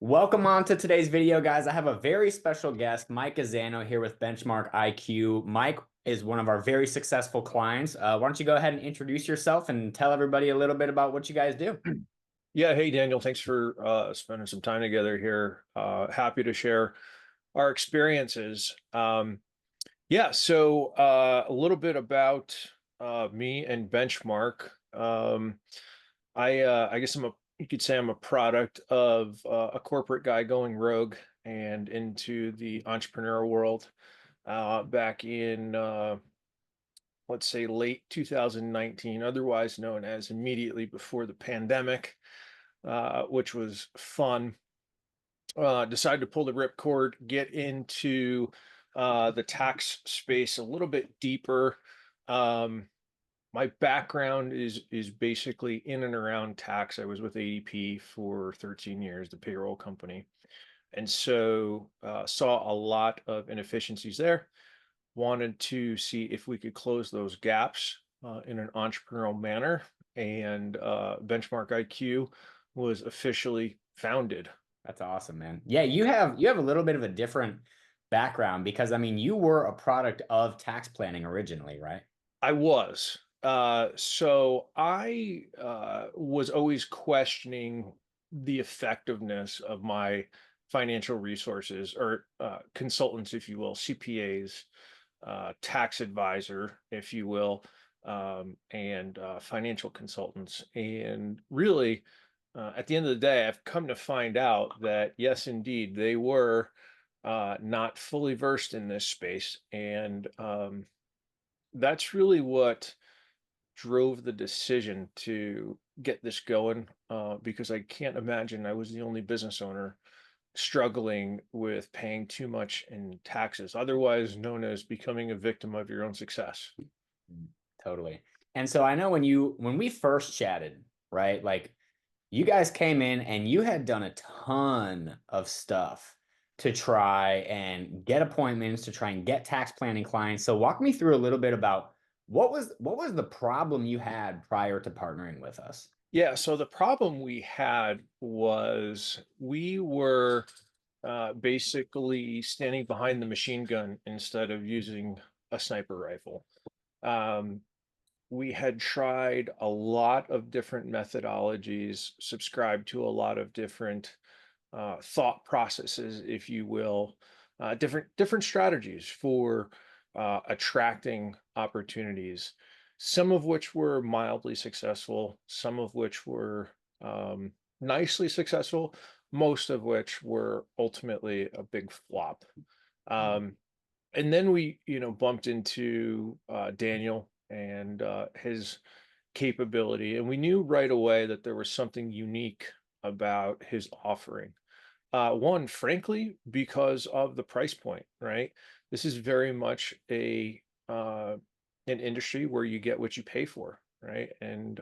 Welcome on to today's video, guys. I have a very special guest, Mike Gazzano, here with Benchmark IQ. Mike is one of our very successful clients. Why don't you go ahead and introduce yourself and tell everybody a little bit about what you guys do? Yeah, hey Daniel, thanks for spending some time together here. Happy to share our experiences. A little bit about me and Benchmark. I guess you could say I'm a product of a corporate guy going rogue and into the entrepreneurial world back in let's say late 2019, otherwise known as immediately before the pandemic, which was fun. Decided to pull the ripcord, get into the tax space a little bit deeper. Um, my background is basically in and around tax. I was with ADP for 13 years, the payroll company, and so saw a lot of inefficiencies there. Wanted to see if we could close those gaps in an entrepreneurial manner, and Benchmark IQ was officially founded. That's awesome, man. Yeah, you have a little bit of a different background because I mean, you were a product of tax planning originally, right? I was. So I was always questioning the effectiveness of my financial resources or consultants, if you will, CPAs, tax advisor, if you will, and financial consultants. And really, at the end of the day, I've come to find out that yes, indeed, they were not fully versed in this space. And that's really what drove the decision to get this going, because I can't imagine I was the only business owner struggling with paying too much in taxes, otherwise known as becoming a victim of your own success. Mm, totally. And so I know when we first chatted, right? Like you guys came in and you had done a ton of stuff to try and get appointments, to try and get tax planning clients. So walk me through a little bit about what was the problem you had prior to partnering with us? Yeah, so the problem we had was we were basically standing behind the machine gun instead of using a sniper rifle. Um, we had tried a lot of different methodologies, subscribed to a lot of different thought processes, if you will, different strategies for attracting opportunities. Some of which were mildly successful, some of which were nicely successful, most of which were ultimately a big flop. Um, and then we, bumped into Daniel and his capability, and we knew right away that there was something unique about his offering. One, frankly, because of the price point, right? This is very much an industry where you get what you pay for, right? And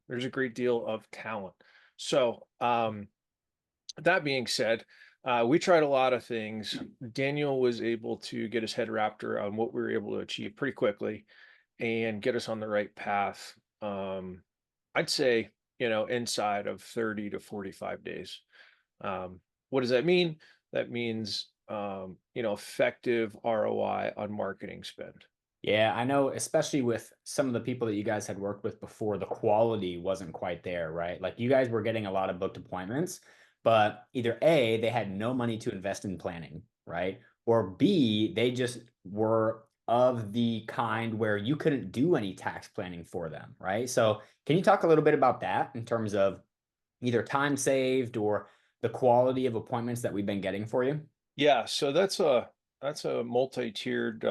there's a great deal of talent. So that being said, we tried a lot of things. Daniel was able to get his head wrapped around what we were able to achieve pretty quickly and get us on the right path. I'd say, inside of 30 to 45 days. What does that mean? That means, effective ROI on marketing spend. Yeah, I know, especially with some of the people that you guys had worked with before, the quality wasn't quite there, right? Like you guys were getting a lot of booked appointments, but either A, they had no money to invest in planning, right? Or B, they just were of the kind where you couldn't do any tax planning for them, right? So, can you talk a little bit about that in terms of either time saved or the quality of appointments that we've been getting for you? Yeah, so that's a multi-tiered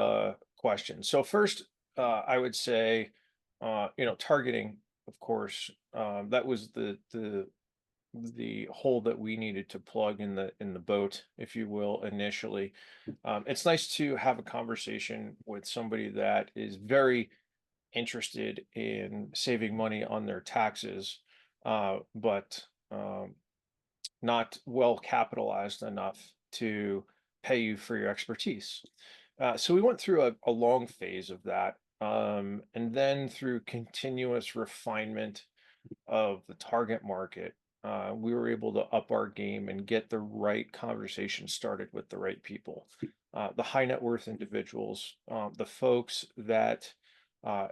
question. So first, I would say, targeting, of course, that was the hole that we needed to plug in the boat, if you will, initially. It's nice to have a conversation with somebody that is very interested in saving money on their taxes, but not well capitalized enough to pay you for your expertise. So we went through a long phase of that, and then through continuous refinement of the target market. we were able to up our game and get the right conversation started with the right people. The high net worth individuals, the folks that,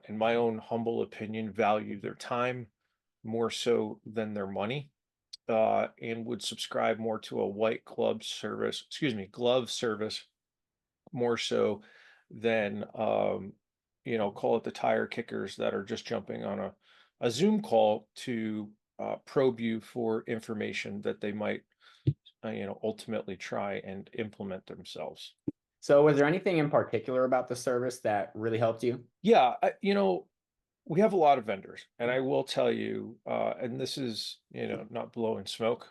in my own humble opinion, value their time more so than their money, and would subscribe more to a glove service more so than, call it the tire kickers that are just jumping on a Zoom call to probe you for information that they might, ultimately try and implement themselves. So was there anything in particular about the service that really helped you? Yeah, we have a lot of vendors, and I will tell you, and this is, not blowing smoke.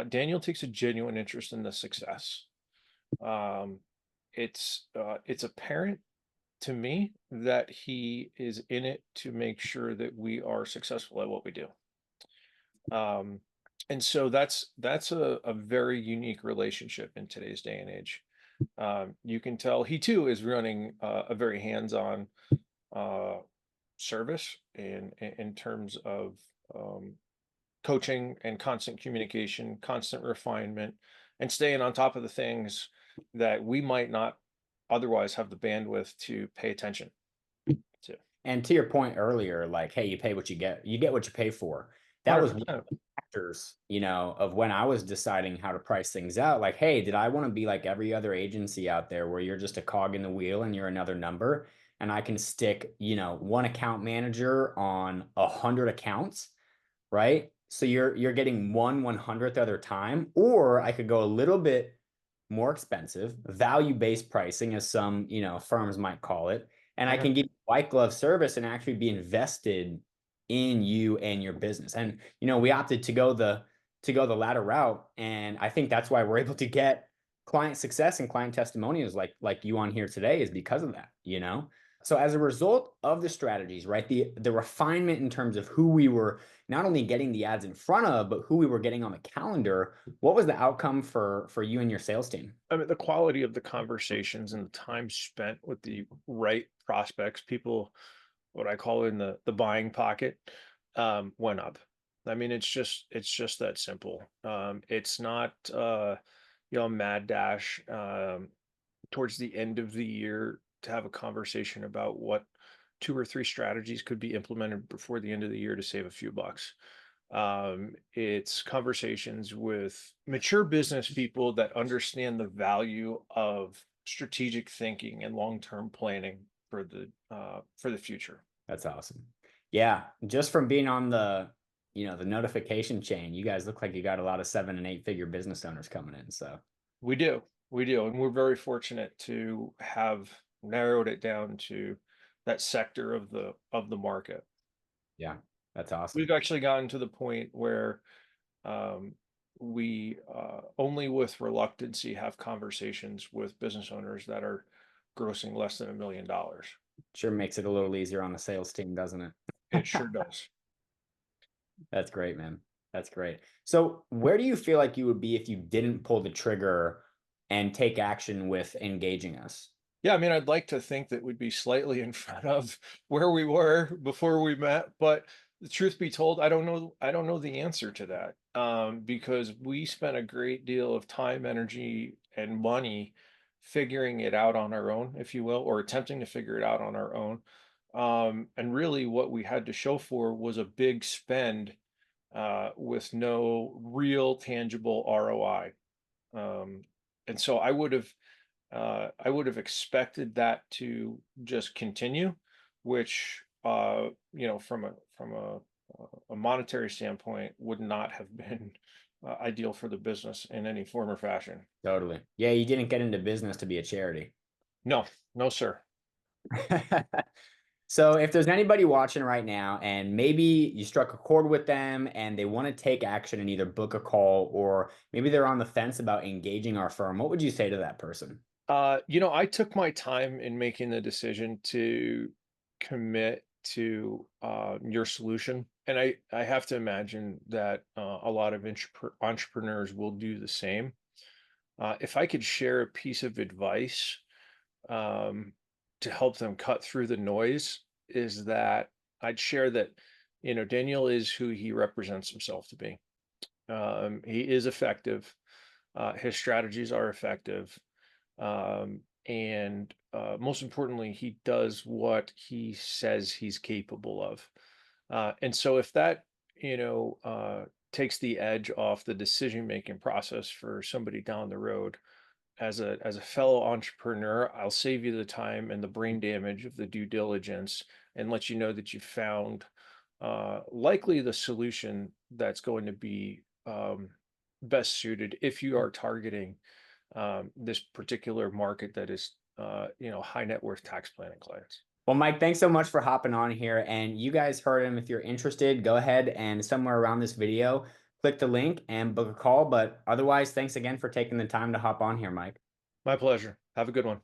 Daniel takes a genuine interest in the success. Um, it's apparent to me that he is in it to make sure that we are successful at what we do. Um, and so that's a very unique relationship in today's day and age. You can tell he too is running a very hands-on uh, service in terms of um, coaching and constant communication, constant refinement, and staying on top of the things that we might not otherwise have the bandwidth to pay attention to. And to your point earlier, like, hey, you pay what you get what you pay for. That was one of 100%. the factors, of when I was deciding how to price things out. Like, hey, did I want to be like every other agency out there where you're just a cog in the wheel and you're another number? And I can stick, one account manager on 100 accounts, right? So you're getting 1/100th other time, or I could go a little bit more expensive, value-based pricing, as some firms might call it, and I Mhm. can give you white glove service and actually be invested in you and your business. And we opted to go the latter route, and I think that's why we're able to get client success and client testimonials like you on here today is because of that. So as a result of the strategies, right, the refinement in terms of who we were not only getting the ads in front of, but who we were getting on the calendar, what was the outcome for you and your sales team? I mean, the quality of the conversations and the time spent with the right prospects, people, what I call in the buying pocket, went up. I mean, it's just that simple. It's not a mad dash towards the end of the year to have a conversation about what two or three strategies could be implemented before the end of the year to save a few bucks. It's conversations with mature business people that understand the value of strategic thinking and long-term planning for the future. That's awesome. Yeah, just from being on the notification chain, you guys look like you got a lot of 7 and 8 figure business owners coming in. So We do, and we're very fortunate to have narrowed it down to that sector of the market. yeah, that's awesome. We've actually gotten to the point where um, we only with reluctancy have conversations with business owners that are grossing less than $1 million. Sure makes it a little easier on the sales team, doesn't it? It sure does. That's great, man. That's great. So, where do you feel like you would be if you didn't pull the trigger and take action with engaging us? Yeah, I mean, I'd like to think that we'd be slightly in front of where we were before we met, but the truth be told, I don't know. I don't know the answer to that, because we spent a great deal of time, energy, and money figuring it out on our own, if you will, or attempting to figure it out on our own. And really, what we had to show for was a big spend with no real tangible ROI. Um, and so I would have expected that to just continue, which, from a monetary standpoint, would not have been ideal for the business in any form or fashion. Totally. Yeah, you didn't get into business to be a charity. No, no, sir. So if there's anybody watching right now and maybe you struck a chord with them and they want to take action and either book a call or maybe they're on the fence about engaging our firm, what would you say to that person? I took my time in making the decision to commit to your solution, and I have to imagine that a lot of entrepreneurs will do the same. If I could share a piece of advice um, to help them cut through the noise, is that I'd share that Daniel is who he represents himself to be. He is effective. His strategies are effective. And most importantly, he does what he says he's capable of. And so if that, takes the edge off the decision making process for somebody down the road, as a fellow entrepreneur, I'll save you the time and the brain damage of the due diligence and let you know that you found likely the solution that's going to be best suited if you are targeting this particular market that is, high net worth tax planning clients. Well, Mike, thanks so much for hopping on here. And you guys heard him. If you're interested, go ahead and somewhere around this video, click the link and book a call. But otherwise, thanks again for taking the time to hop on here, Mike. My pleasure. Have a good one.